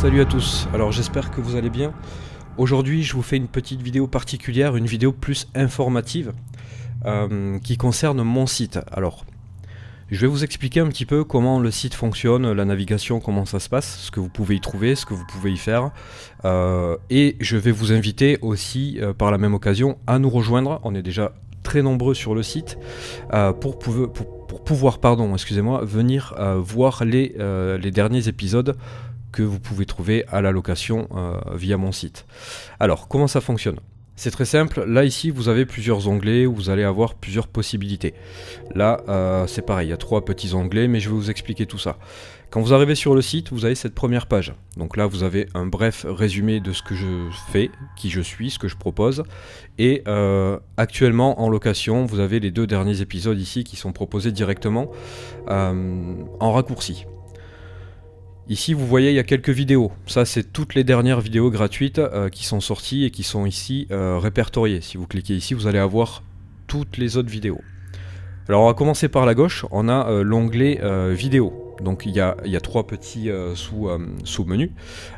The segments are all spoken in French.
Salut à tous, alors j'espère que vous allez bien. Aujourd'hui je vous fais une petite vidéo particulière, une vidéo plus informative qui concerne mon site. Alors je vais vous expliquer un petit peu comment le site fonctionne, la navigation, comment ça se passe, ce que vous pouvez y trouver, ce que vous pouvez y faire. Et je vais vous inviter aussi par la même occasion à nous rejoindre, on est déjà très nombreux sur le site, pour pouvoir venir voir les derniers épisodes que vous pouvez trouver à la location via mon site. Alors, comment ça fonctionne ? C'est très simple, là ici vous avez plusieurs onglets où vous allez avoir plusieurs possibilités. Là c'est pareil, il y a 3 petits onglets mais je vais vous expliquer tout ça. Quand vous arrivez sur le site, vous avez cette première page. Donc là vous avez un bref résumé de ce que je fais, qui je suis, ce que je propose. Et actuellement en location, vous avez les 2 derniers épisodes ici qui sont proposés directement en raccourci. Ici vous voyez il y a quelques vidéos, ça c'est toutes les dernières vidéos gratuites qui sont sorties et qui sont ici répertoriées. Si vous cliquez ici vous allez avoir toutes les autres vidéos. Alors on va commencer par la gauche, on a l'onglet vidéo. Donc il y a 3 petits sous-menus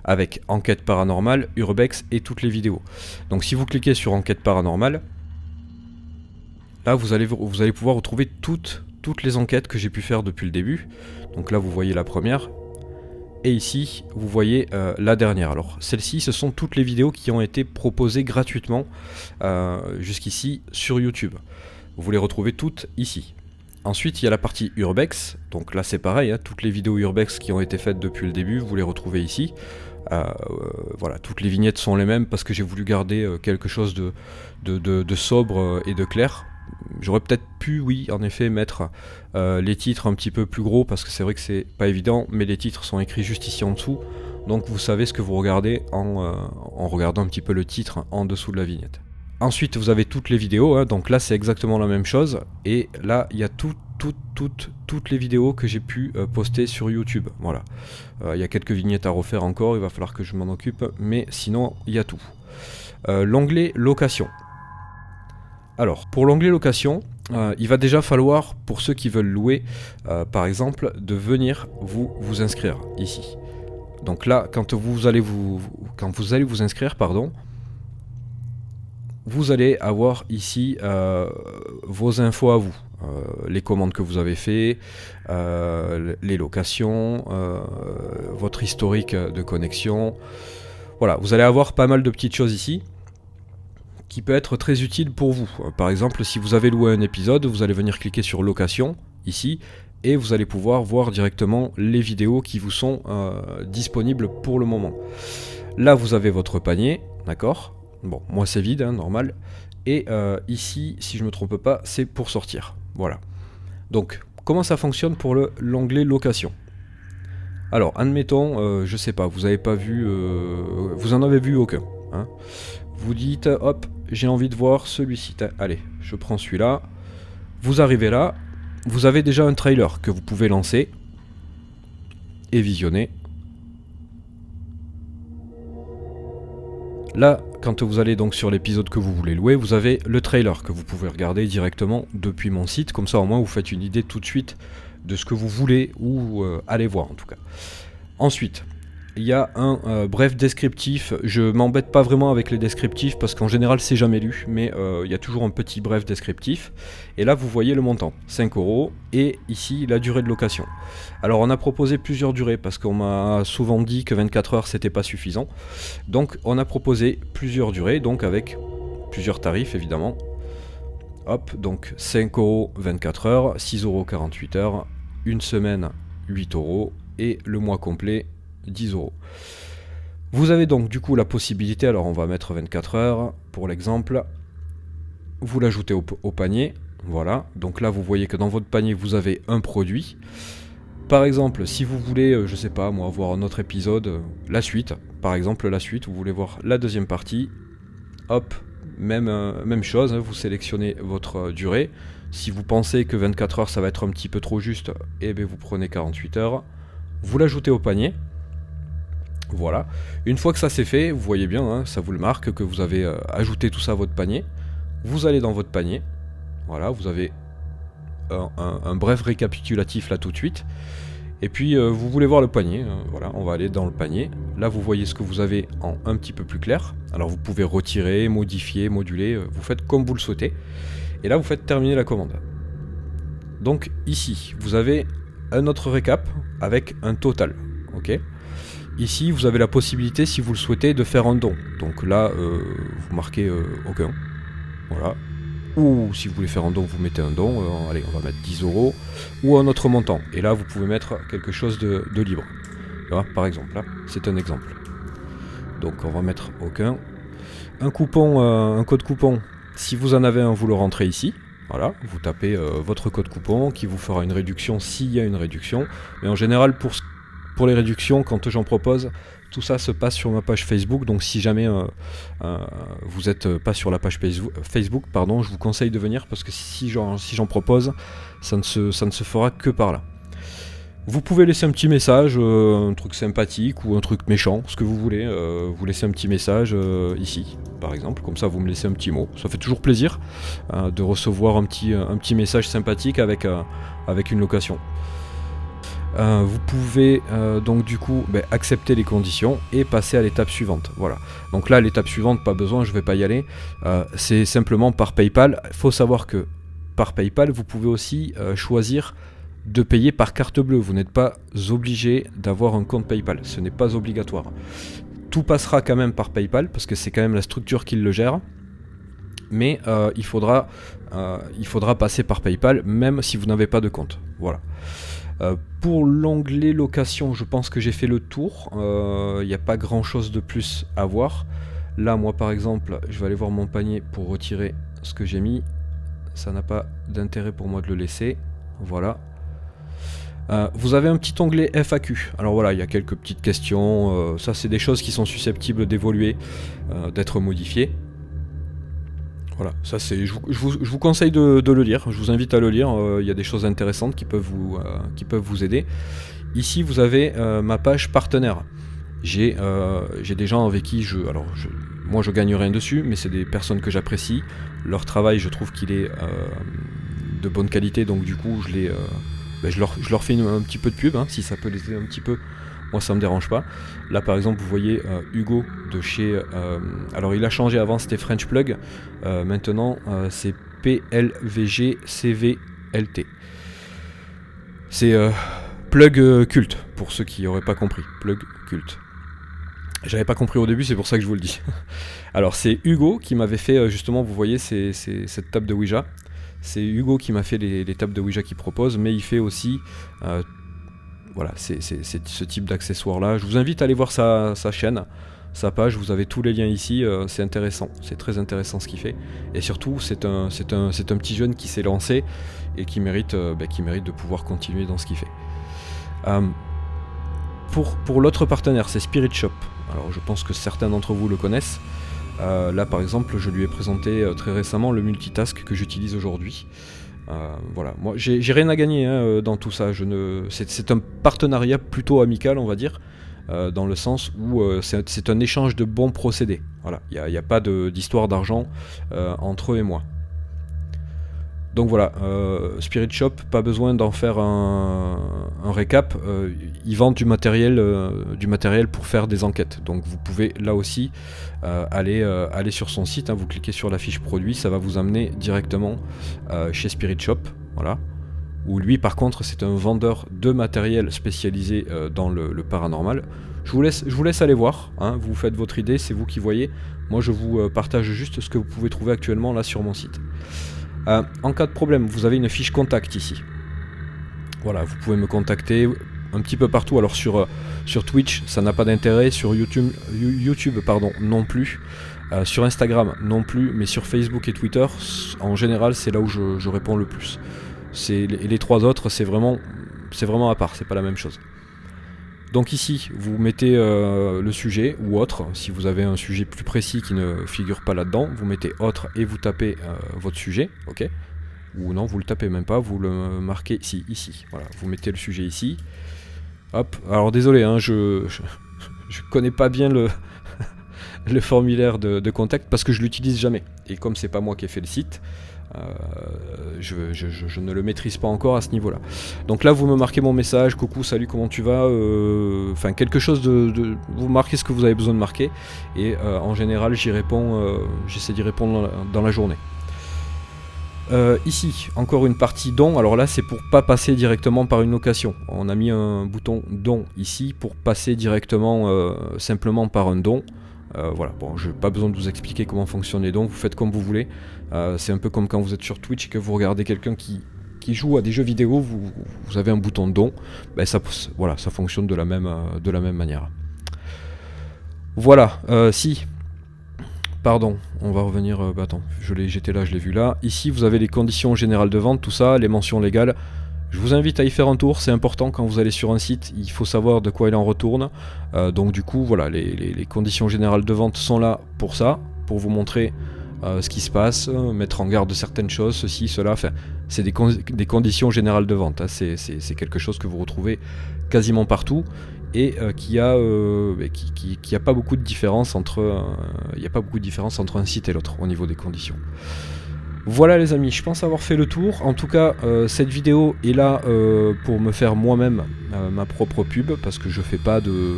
avec enquête paranormale, urbex et toutes les vidéos. Donc si vous cliquez sur enquête paranormale, là vous allez pouvoir retrouver toutes les enquêtes que j'ai pu faire depuis le début. Donc là vous voyez la première. Et ici, vous voyez la dernière. Alors, celles-ci, ce sont toutes les vidéos qui ont été proposées gratuitement jusqu'ici sur YouTube. Vous les retrouvez toutes ici. Ensuite, il y a la partie Urbex. Donc là, c'est pareil, hein, toutes les vidéos Urbex qui ont été faites depuis le début, vous les retrouvez ici. Voilà, toutes les vignettes sont les mêmes parce que j'ai voulu garder quelque chose de sobre et de clair. J'aurais peut-être pu, oui, en effet, mettre les titres un petit peu plus gros parce que c'est vrai que c'est pas évident, mais les titres sont écrits juste ici en dessous, donc vous savez ce que vous regardez en regardant un petit peu le titre en dessous de la vignette. Ensuite, vous avez toutes les vidéos, hein, donc là c'est exactement la même chose, et là il y a toutes les vidéos que j'ai pu poster sur YouTube. Voilà, il y a quelques vignettes à refaire encore, il va falloir que je m'en occupe, mais sinon il y a tout. L'onglet location. Alors, pour l'onglet location, il va déjà falloir, pour ceux qui veulent louer, par exemple, de venir vous inscrire ici. Donc là, quand vous allez vous inscrire, pardon, vous allez avoir ici vos infos à vous. Les commandes que vous avez fait, les locations, votre historique de connexion. Voilà, vous allez avoir pas mal de petites choses ici qui peut être très utile pour vous. Par exemple, si vous avez loué un épisode, vous allez venir cliquer sur location, ici, et vous allez pouvoir voir directement les vidéos qui vous sont disponibles pour le moment. Là, vous avez votre panier, d'accord ? Bon, moi c'est vide, hein, normal. Et ici, si je ne me trompe pas, c'est pour sortir. Voilà. Donc, comment ça fonctionne pour l'onglet location ? Alors, admettons, je sais pas, vous n'avez pas vu... vous en avez vu aucun, hein ? Vous dites, hop, j'ai envie de voir celui-ci. Allez, je prends celui-là. Vous arrivez là. Vous avez déjà un trailer que vous pouvez lancer et visionner. Là, quand vous allez donc sur l'épisode que vous voulez louer, vous avez le trailer que vous pouvez regarder directement depuis mon site. Comme ça, au moins, vous faites une idée tout de suite de ce que vous voulez ou allez voir en tout cas. Ensuite, il y a un bref descriptif. Je m'embête pas vraiment avec les descriptifs parce qu'en général c'est jamais lu, mais il y a toujours un petit bref descriptif. Et là vous voyez le montant, 5 € et ici la durée de location. Alors on a proposé plusieurs durées parce qu'on m'a souvent dit que 24 heures c'était pas suffisant. Donc on a proposé plusieurs durées, donc avec plusieurs tarifs évidemment. Hop, donc 5 € 24 heures, 6 € 48 heures, une semaine 8 € et le mois complet 10 €. Vous avez donc du coup la possibilité, alors on va mettre 24 heures pour l'exemple, vous l'ajoutez au panier, voilà, donc là vous voyez que dans votre panier vous avez un produit. Par exemple, si vous voulez, je sais pas moi, voir un autre épisode, la suite, par exemple la suite, vous voulez voir la deuxième partie, hop, même chose, hein, vous sélectionnez votre durée. Si vous pensez que 24 heures ça va être un petit peu trop juste, eh bien vous prenez 48 heures, vous l'ajoutez au panier. Voilà, une fois que ça c'est fait, vous voyez bien, hein, ça vous le marque que vous avez ajouté tout ça à votre panier. Vous allez dans votre panier, voilà, vous avez un bref récapitulatif là tout de suite. Et puis vous voulez voir le panier, voilà, on va aller dans le panier. Là vous voyez ce que vous avez en un petit peu plus clair. Alors vous pouvez retirer, modifier, moduler, vous faites comme vous le souhaitez. Et là vous faites terminer la commande. Donc ici vous avez un autre récap avec un total, ok. Ici vous avez la possibilité, si vous le souhaitez, de faire un don. Donc là vous marquez aucun, voilà. Ou si vous voulez faire un don, vous mettez un don, allez on va mettre 10 €, ou un autre montant. Et là vous pouvez mettre quelque chose de libre. Voilà, par exemple, là c'est un exemple. Donc on va mettre aucun. Un coupon, un code coupon, si vous en avez un, vous le rentrez ici. Voilà, vous tapez votre code coupon qui vous fera une réduction s'il y a une réduction. Mais en général pour les réductions, quand j'en propose, tout ça se passe sur ma page Facebook, donc si jamais vous n'êtes pas sur la page Facebook, pardon, je vous conseille de venir parce que si j'en propose, ça ne se fera que par là. Vous pouvez laisser un petit message, un truc sympathique ou un truc méchant, ce que vous voulez. Vous laissez un petit message ici, par exemple, comme ça vous me laissez un petit mot. Ça fait toujours plaisir de recevoir un petit message sympathique avec une location. Vous pouvez donc du coup accepter les conditions et passer à l'étape suivante. Voilà. Donc là l'étape suivante, pas besoin, je vais pas y aller. C'est simplement par PayPal. Il faut savoir que par PayPal vous pouvez aussi choisir de payer par carte bleue. Vous n'êtes pas obligé d'avoir un compte PayPal. Ce n'est pas obligatoire. Tout passera quand même par PayPal parce que c'est quand même la structure qui le gère. Mais il faudra passer par PayPal même si vous n'avez pas de compte. Voilà. Pour l'onglet location, je pense que j'ai fait le tour. Il n'y a pas grand chose de plus à voir. Là, moi par exemple, je vais aller voir mon panier pour retirer ce que j'ai mis. Ça n'a pas d'intérêt pour moi de le laisser. Voilà. Vous avez un petit onglet FAQ. Alors voilà, il y a quelques petites questions. Ça, c'est des choses qui sont susceptibles d'évoluer, d'être modifiées. Voilà, ça c'est. Je vous conseille de le lire. Je vous invite à le lire. Il y a des choses intéressantes qui peuvent vous aider. Ici, vous avez ma page partenaire. J'ai des gens avec qui moi je gagne rien dessus, mais c'est des personnes que j'apprécie. Leur travail, je trouve qu'il est de bonne qualité, donc du coup je leur fais un petit peu de pub, hein, si ça peut les aider un petit peu. Moi ça me dérange pas. Là par exemple vous voyez Hugo de chez... alors il a changé, avant c'était French Plug, maintenant c'est PLVG CVLT. C'est Plug Culte, pour ceux qui n'auraient pas compris. Plug Culte. J'avais pas compris au début, c'est pour ça que je vous le dis. Alors c'est Hugo qui m'avait fait justement, vous voyez cette table de Ouija. C'est Hugo qui m'a fait les tables de Ouija qu'il propose, mais il fait aussi... voilà, c'est ce type d'accessoires là. Je vous invite à aller voir sa chaîne, sa page, vous avez tous les liens ici, c'est intéressant, c'est très intéressant ce qu'il fait. Et surtout c'est un petit jeune qui s'est lancé et qui mérite de pouvoir continuer dans ce qu'il fait. Pour l'autre partenaire, c'est Spirit Shop. Alors je pense que certains d'entre vous le connaissent. Là par exemple je lui ai présenté très récemment le multitask que j'utilise aujourd'hui. Voilà, moi j'ai rien à gagner dans tout ça. C'est un partenariat plutôt amical, on va dire, dans le sens où c'est un échange de bons procédés. Voilà, il n'y a pas d'histoire d'argent entre eux et moi. Donc voilà, Spirit Shop, pas besoin d'en faire un récap. Ils vendent du matériel pour faire des enquêtes. Donc vous pouvez là aussi aller sur son site, hein, vous cliquez sur la fiche produit, ça va vous amener directement chez Spirit Shop. Voilà. Où lui par contre c'est un vendeur de matériel spécialisé dans le paranormal. Je vous laisse aller voir, hein, vous faites votre idée, c'est vous qui voyez. Moi je vous partage juste ce que vous pouvez trouver actuellement là sur mon site. En cas de problème, vous avez une fiche contact ici. Voilà, vous pouvez me contacter un petit peu partout. Alors sur Twitch, ça n'a pas d'intérêt. Sur YouTube non plus. Sur Instagram, non plus. Mais sur Facebook et Twitter, en général, c'est là où je réponds le plus. Les trois autres, c'est vraiment à part. C'est pas la même chose. Donc ici, vous mettez le sujet ou autre. Si vous avez un sujet plus précis qui ne figure pas là-dedans, vous mettez autre et vous tapez votre sujet, ok. Ou non, vous le tapez même pas, vous le marquez ici. Voilà, vous mettez le sujet ici. Hop. Alors désolé, hein, je connais pas bien le formulaire de contact parce que je l'utilise jamais. Et comme c'est pas moi qui ai fait le site, Je ne le maîtrise pas encore à ce niveau-là. Donc là, vous me marquez mon message, coucou, salut, comment tu vas, enfin quelque chose vous marquez ce que vous avez besoin de marquer, et en général, j'y réponds, j'essaie d'y répondre dans la journée. Ici, encore une partie don. Alors là, c'est pour pas passer directement par une location. On a mis un bouton don ici pour passer directement simplement par un don. Voilà, bon, je n'ai pas besoin de vous expliquer comment fonctionnent les dons, vous faites comme vous voulez. C'est un peu comme quand vous êtes sur Twitch et que vous regardez quelqu'un qui joue à des jeux vidéo, vous avez un bouton de don, ben voilà, ça fonctionne de la même manière. Voilà, pardon, on va revenir, attends, j'étais là, je l'ai vu là. Ici, vous avez les conditions générales de vente, tout ça, les mentions légales. Je vous invite à y faire un tour, c'est important quand vous allez sur un site, il faut savoir de quoi il en retourne. Donc du coup, voilà, les conditions générales de vente sont là pour ça, pour vous montrer ce qui se passe, mettre en garde de certaines choses, ceci, cela, enfin, c'est des conditions générales de vente, hein. C'est quelque chose que vous retrouvez quasiment partout, et qui a pas beaucoup de différence entre un site et l'autre au niveau des conditions. Voilà les amis, je pense avoir fait le tour. En tout cas, cette vidéo est là pour me faire moi-même ma propre pub, parce que je fais pas de...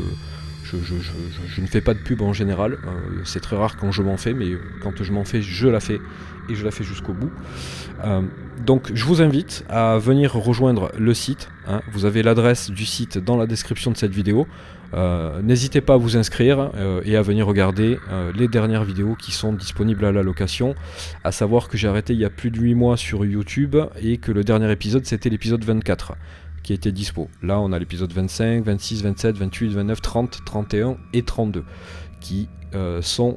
Je ne fais pas de pub en général, c'est très rare quand je m'en fais, mais quand je m'en fais, je la fais, et je la fais jusqu'au bout. Donc je vous invite à venir rejoindre le site, hein. Vous avez l'adresse du site dans la description de cette vidéo. N'hésitez pas à vous inscrire et à venir regarder les dernières vidéos qui sont disponibles à la location, à savoir que j'ai arrêté il y a plus de 8 mois sur YouTube, et que le dernier épisode c'était l'épisode 24 qui était dispo. Là on a l'épisode 25, 26, 27, 28, 29, 30, 31 et 32 qui sont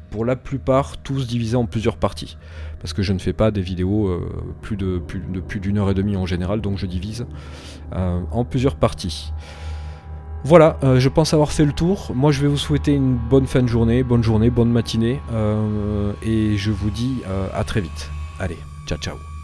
pour la plupart tous divisés en plusieurs parties, parce que je ne fais pas des vidéos plus d'une heure et demie en général, donc je divise en plusieurs parties. Voilà, je pense avoir fait le tour. Moi je vais vous souhaiter une bonne fin de journée, bonne matinée, et je vous dis à très vite. Allez, ciao ciao.